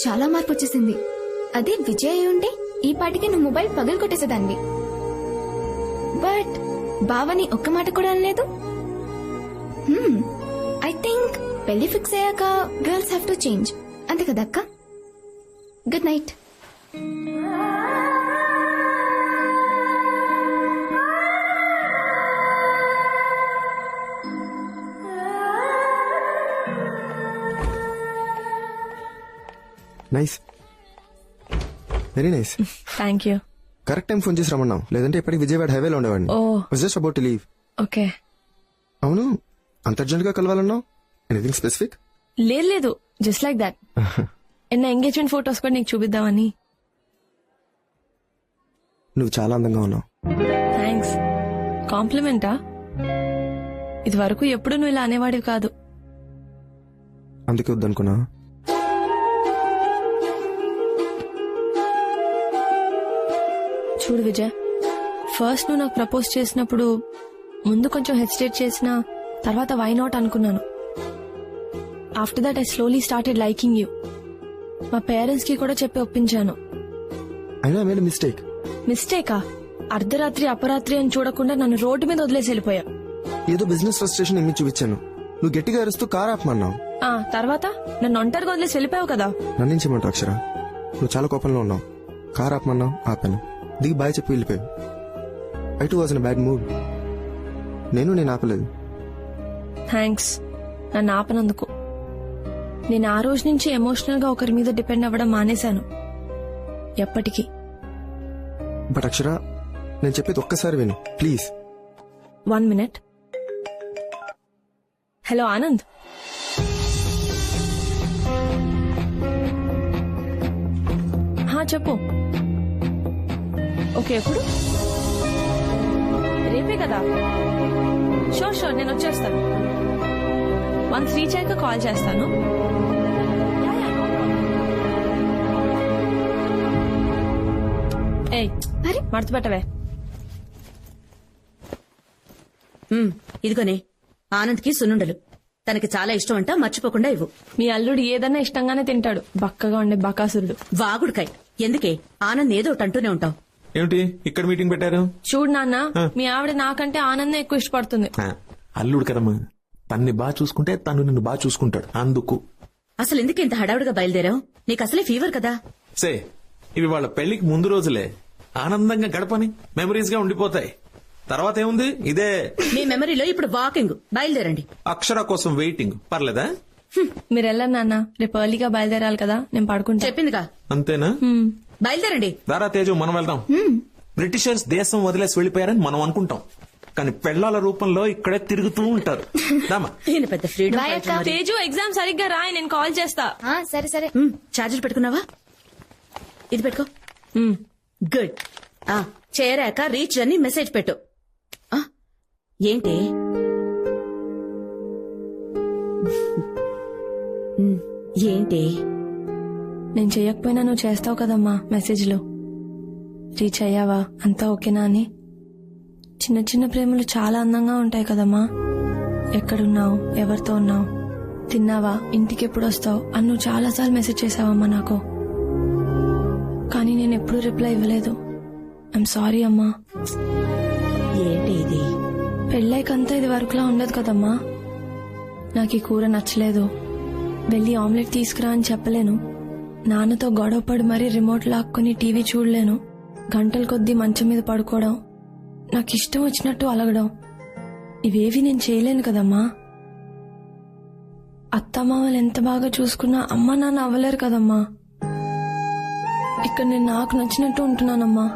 చాలా మార్పు వచ్చేసింది. అదే విజయ్ అయి ఉంటే ఈ పాటికి నువ్వు మొబైల్ పగలు కొట్టేసేదాన్ని. బట్ బావని ఒక్క మాట కూడా అనలేదు. ఐ థింక్ పెళ్లి ఫిక్స్ అయ్యాక గర్ల్స్ హ్యావ్ టు చేంజ్, అంతే కదా అక్క? Good night. Nice, very nice. Thank you. Correct time phone చేసి రమ్మన్నావు, లేదంటే ఇప్పటికి విజయవాడ హైవేలో ఉండేవాడిని. Was just about to leave. Okay. అవును, అంత అర్జెంట్ గా కలవాలన్నావు? Anything specific? లేదు, జస్ట్ లైక్ దాట్. నా ఎంగేజ్మెంట్ ఫొటోస్ కూడా నీకు చూపిద్దామని. నువ్వు చాలా అందంగా ఉన్నావు. థ్యాంక్స్. కాంప్లిమెంటా? ఇది వరకు ఎప్పుడు నువ్వు ఇలా అనేవాడివి కాదు. అందుకే వద్దనుకున్నా. చూడు విజయ్, ఫస్ట్ నువ్వు నాకు ప్రపోజ్ చేసినప్పుడు ముందు కొంచెం హెసిటేట్ చేసిన తర్వాత వై నాట్ అనుకున్నాను. After that I slowly started liking you. మా పేరెంట్స్ కి కూడా చెప్పి ఒప్పించాను. అయినా ఐ మేడ్ ఎ మిస్టేక్. మిస్టేకా? అర్ధరాత్రి అపరాత్రి అని చూడకుండా నన్ను రోడ్డు మీద వదిలేసి వెళ్ళిపోయా. ఏదో బిజినెస్ ఫ్రస్ట్రేషన్ ఇమ్మి చూపించాను. నువ్వు గట్టిగా అరుస్తూ కార్ ఆపమన్నావు. తర్వాత నన్ను ఒంటరిగా వదిలేసి వెళ్ళిపోయావు కదా. నన్నించమంటావు అక్షర? నువ్వు చాలా కోపంలో ఉన్నావు. కార్ ఆపమన్నావు, ఆపాను. దిగి బాయ్ చెప్పి వెళ్ళిపోయావు. I two was in bad mood. నేను ఆపలేదు. థ్యాంక్స్ నన్ను ఆపనందుకు. నేను ఆ రోజు నుంచి ఎమోషనల్ గా ఒకరి మీద డిపెండ్ అవ్వడం మానేశాను. ఎప్పటికీ. బట్ అక్షర, నేను చెప్పేది ఒక్కసారి విను ప్లీజ్. 1 minute. హలో ఆనంద్. చెప్పు. ఓకే, ఎప్పుడు? రేపే కదా? షూర్ నేను వచ్చేస్తాను. వన్స్ రీచ్ అయ్యాక కాల్ చేస్తాను. ఏయ్, మడత పెట్టవే. ఇదిగోనే, ఆనంద్కి సున్నుండలు తనకి చాలా ఇష్టం అంట, మర్చిపోకుండా ఇవ్వు. మీ అల్లుడు ఏదన్నా ఇష్టంగానే తింటాడు, బక్కగా ఉండే బకాసురుడు. వాగుడుకాయ్. ఎందుకే ఆనంద్ ఏదో ఒకటి అంటూనే ఉంటావు? ఏమిటి ఇక్కడ మీటింగ్ పెట్టారు? చూడు నాన్న, మీ ఆవిడ నాకంటే ఆనందం ఎక్కువ ఇష్టపడుతుంది. అల్లుడు కదమ్మా, తన్ని బాగా చూసుకుంటే తను నిన్ను బాగా చూసుకుంటాడు. అందుకు అసలు ఎందుకు ఇంత హడావుడిగా బయలుదేరావు? నీకు అసలే ఫీవర్ కదా. సే, ఇవి వాళ్ళ పెళ్లికి ముందు రోజులే. ఆనందంగా గడపని మెమరీస్ గా ఉండిపోతాయి. తర్వాత ఏముంది, ఇదే మీ మెమరీలో ఇప్పుడు వాకింగ్. బయలుదేరండి. అక్షర కోసం వెయిటింగ్. పర్లేదా? మీరు వెళ్ళండి నాన్న, రేపు ఎర్లీగా బయలుదేరాలి కదా. నేను పడుకుంటా. చెప్పిందిగా. అంతేనా? బయలుదేరండి. దారా తేజు, మనం వెళ్దాం. బ్రిటిషర్స్ దేశం వదిలేసి వెళ్లిపోయారని మనం అనుకుంటాం, కానీ పెళ్లాల రూపంలో ఇక్కడే తిరుగుతూ ఉంటారు. పెద్ద ఫ్రీడమ్. తేజు, ఎగ్జామ్ సరిగ్గా రాయి, నేను కాల్ చేస్తా. సరే. చార్జర్ పెట్టుకున్నావా? ఇది పెట్టుకో. గుడ్. చేరాక రీచ్ అని మెసేజ్ పెట్టు. ఏంటి ఏంటి నేను చెయ్యకపోయినా నువ్వు చేస్తావు కదమ్మా మెసేజ్లో. రీచ్ అయ్యావా, అంతా ఓకేనా అని. చిన్న చిన్న ప్రేమలు చాలా అందంగా ఉంటాయి కదమ్మా. ఎక్కడున్నావు, ఎవరితో ఉన్నావు, తిన్నావా, ఇంటికి ఎప్పుడు వస్తావు అని నువ్వు చాలాసార్లు మెసేజ్ చేసావమ్మా నాకు. కానీ నేను ఎప్పుడూ రిప్లై ఇవ్వలేదు. ఐఎమ్ సారీ అమ్మా. ఏంటి ఇది? పెళ్ళైకంతా ఇది వరకులా ఉండదు కదమ్మా. నాకు ఈ కూర నచ్చలేదు, వెళ్ళి ఆమ్లెట్ తీసుకురా అని చెప్పలేను. నాన్నతో గొడవపడి మరీ రిమోట్ లాక్కుని టీవీ చూడలేను. గంటల కొద్దీ మంచం మీద పడుకోవడం, నాకు ఇష్టం వచ్చినట్టు అలగడం, ఇవేవి నేను చేయలేను కదమ్మా. అత్తమామలు ఎంత బాగా చూసుకున్నా అమ్మ నాన్న అవ్వలేరు కదమ్మా. ఇక్కడ నేను నాకు నచ్చినట్టు ఉంటున్నానమ్మా,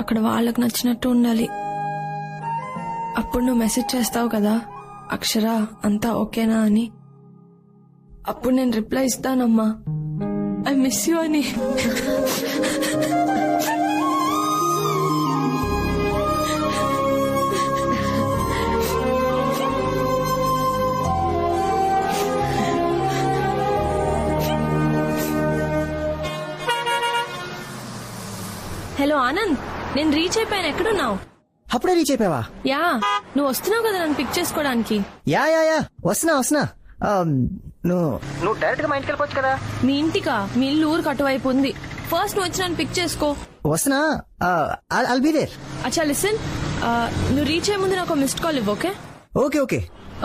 అక్కడ వాళ్ళకు నచ్చినట్టు ఉండాలి. అప్పుడు నువ్వు మెసేజ్ చేస్తావు కదా, అక్షర అంతా ఓకేనా అని. అప్పుడు నేను రిప్లై ఇస్తానమ్మా, ఐ మిస్ యూ అని. హలో ఆనంద్, నేను రీచ్ అయిపోయాను. ఎక్కడున్నావు? అప్పుడే రీచ్ అయిపోయావా? యా, నువ్వు వస్తున్నావు కదా నన్ను పిక్ చేసుకోవడానికి. యా వస్తున్నా. నువ్వు డైరెక్ట్ గా మా ఇంటికి వెళ్ళిపోవచ్చు కదా. మీ ఇంటికా? మీ ఇల్లు ఊరికి అటువైపు ఉంది. ఫస్ట్ నువ్వు వచ్చి నన్ను పిక్ చేసుకో. వస్తున్నా, I'll be there. అచ్చా లిసన్, నువ్వు రీచ్ అయ్యే ముందు నాకు మిస్డ్ కాల్ ఇవ్వు. Okay okay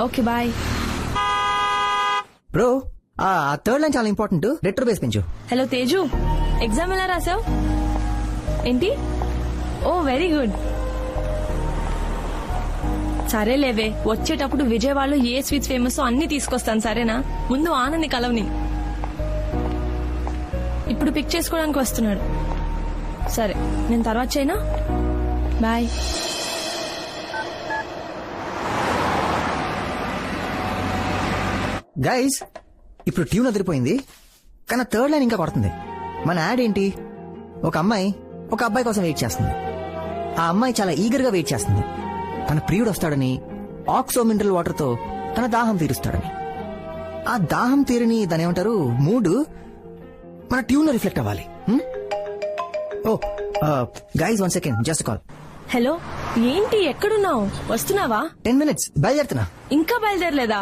okay bye. Bro, ఆ థర్డ్ లైన్ చాలా ఇంపార్టెంట్. రెట్రో బేస్ పెంచు. హలో తేజు, ఎగ్జామ్ ఎలా రాసావు? ఏంటి? Oh very good. సరే లేవే, వచ్చేటప్పుడు విజయవాడలో ఏ స్వీట్స్ ఫేమస్ అన్ని తీసుకొస్తాను సరేనా? ముందు ఆనంది కలవని. ఇప్పుడు పిక్ చేసుకోవడానికి వస్తున్నాడు. సరే నేను తర్వాత చేయనా? బాయ్. గైస్, ఇప్పుడు ట్యూన్ అదిరిపోయింది, కానీ థర్డ్ లైన్ ఇంకా కొడుతుంది. మన యాడ్ ఏంటి? ఒక అమ్మాయి ఒక అబ్బాయి కోసం వెయిట్ చేస్తుంది. ఆ అమ్మాయి చాలా ఈగర్ గా వెయిట్ చేస్తుంది. తన ప్రియుడు వస్తాడని, ఆక్సో మినరల్ వాటర్ తో తన దాహం తీరుస్తాడని. ఆ దాహం తీరని దాని ఏమంటారు, మూడ్ మన ట్యూన్ లో రిఫ్లెక్ట్ అవ్వాలి. Oh guys, 1 second, just call. Hello, ఏంటి ఎక్కడున్నావు? వస్తున్నావా? 10 minutes బయలుదేరుతున్నా. ఇంకా బయలుదేరలేదా?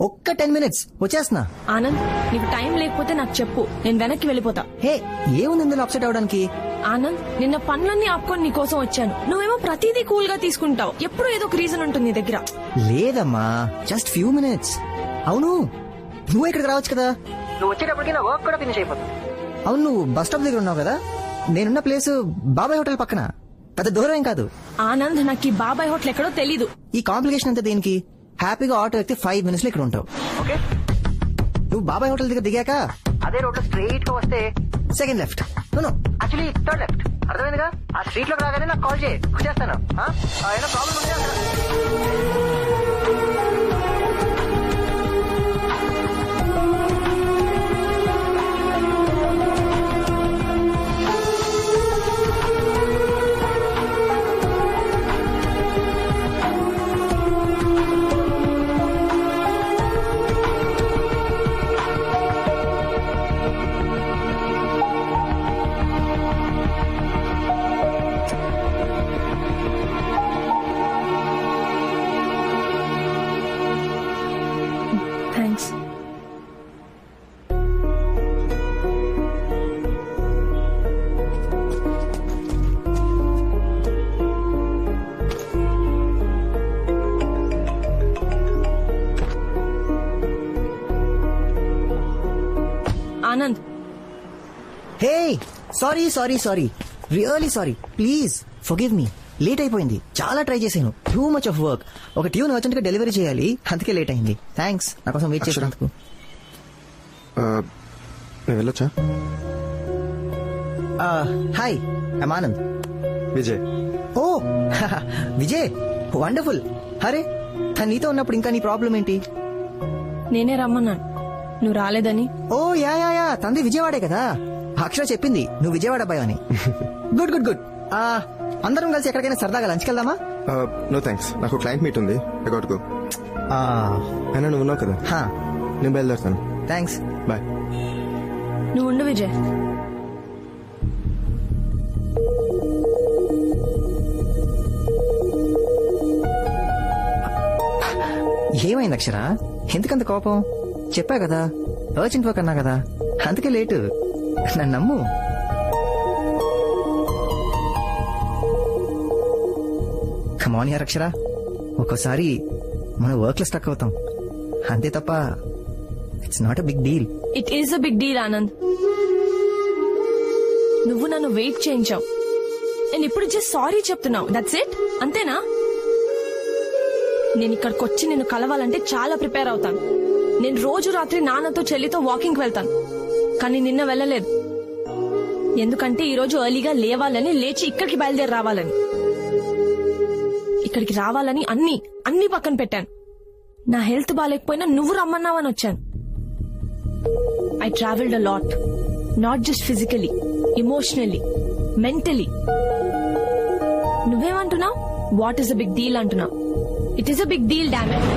ఒక్క 10 minutes వచ్చేస్తున్నా. ఆనంద్, నీకు టైం లేకపోతే నాకు చెప్పు, నేను వెనక్కి వెళ్ళిపోతా. హే, ఏముంది ఇందులో అప్సెట్ అవడానికి? ఆనంద్, నిన్న పనులన్నీ ఆపుకొని నీ కోసం వచ్చాను. నువ్వేమో ప్రతిదీ కూల్ గా తీసుకుంటావు. ఎప్పుడు ఏదో ఒక రీజన్ ఉంటుంది నీ దగ్గర. లేదమ్మా, జస్ట్ ఫ్యూ మినిట్స్. అవును, నువ్వు ఇక్కడికి రావచ్చు కదా. నువ్వు వచ్చేటప్పటికి నా వర్క్ కూడా ఫినిష్ అయిపోతుంది. అవును, నువ్వు బస్ స్టాప్ దగ్గర ఉన్నావు కదా. నేనున్న ప్లేస్ బాబాయ్ హోటల్ పక్కన, పెద్ద దూరం ఏం కాదు. ఆనంద్, నాకు ఈ బాబాయ్ హోటల్ ఎక్కడో తెలీదు. ఈ కాంప్లికేషన్ అంతా దేనికి? హ్యాపీగా ఆటో ఎక్కితే 5 minutes లో ఇక్కడ ఉంటావు. ఓకే, నువ్వు బాబాయ్ హోటల్ దగ్గర దిగాక అదే రోడ్ లో స్ట్రైట్ గా వస్తే second left, actually third left. అర్థమైందిగా? ఆ స్ట్రీట్ లోకి రాగానే నాకు కాల్ చేయి, వచ్చేస్తాను. ఏదో ప్రాబ్లం ఉంటే thanks. Anand, hey, sorry, really sorry. Please forgive me. Late అయిపోయింది, చాలా ట్రై చేశాను. Too much of work. ఒక ట్యూన్ అర్జెంట్ గా డెలివరీ చేయాలి, అందుకే లేట్ అయింది. థ్యాంక్స్ నా కోసం వెయిట్ చేసినందుకు. నేను వెళ్ళొచ్చా? Hi, I'm Anand. Vijay. Oh Vijay, wonderful. అరే, తను నీతో ఉన్నప్పుడు ఇంకా నీ ప్రాబ్లం ఏంటి? నేనే రమ్మన్నాను, నువ్వు రాలేదని. ఓ యా, తంది విజయవాడే కదా. అక్షర చెప్పింది నువ్వు విజయవాడ అబ్బాయి అని. గుడ్. అందరం కలిసి ఎక్కడికైనా సరదాగా లంచ్కి వెళ్దామా? నో థ్యాంక్స్, నాకు క్లయింట్ మీట్ ఉంది. I got go. అయినా నువ్వు ఉన్నావు కదా, నేను బయలుదేరుతాను. Thanks, bye. నువ్వు ఉండు విజయ్. ఏమైంది అక్షర? ఎందుకంత కోపం? చెప్పా కదా, అర్జెంట్ వర్క్ అన్నా కదా, అందుకే లేటు. నన్ను నమ్ము. కమాన్ యార్ అక్షర, ఒక్కోసారి మనం వర్క్ లో స్టక్ అవుతాం, అంతే తప్ప it's not a big deal. It is a big deal Anand. నువ్వు నన్ను వెయిట్ చేయించావు, నేను ఇప్పుడు జస్ట్ సారీ చెప్తున్నావు. దట్స్ ఇట్, అంతేనా? నేను ఇక్కడికి వచ్చి నిన్ను కలవాలంటే చాలా ప్రిపేర్ అవుతాను. నేను రోజు రాత్రి నాన్నతో చెల్లితో వాకింగ్ వెళ్తాను, కానీ నిన్న వెళ్ళలేదు. ఎందుకంటే ఈ రోజు ఎర్లీగా లేవాలని, లేచి ఇక్కడికి బయలుదేరి రావాలని. ఇక్కడికి రావాలని అన్ని పక్కన పెట్టాను. నా హెల్త్ బాగాలేకపోయినా నువ్వు రమ్మన్నావని వచ్చాను. I travelled a lot, not just physically, emotionally, mentally. నువ్వేమంటున్నావు? What is a big deal అంటున్నావు. It is a big deal, damn it.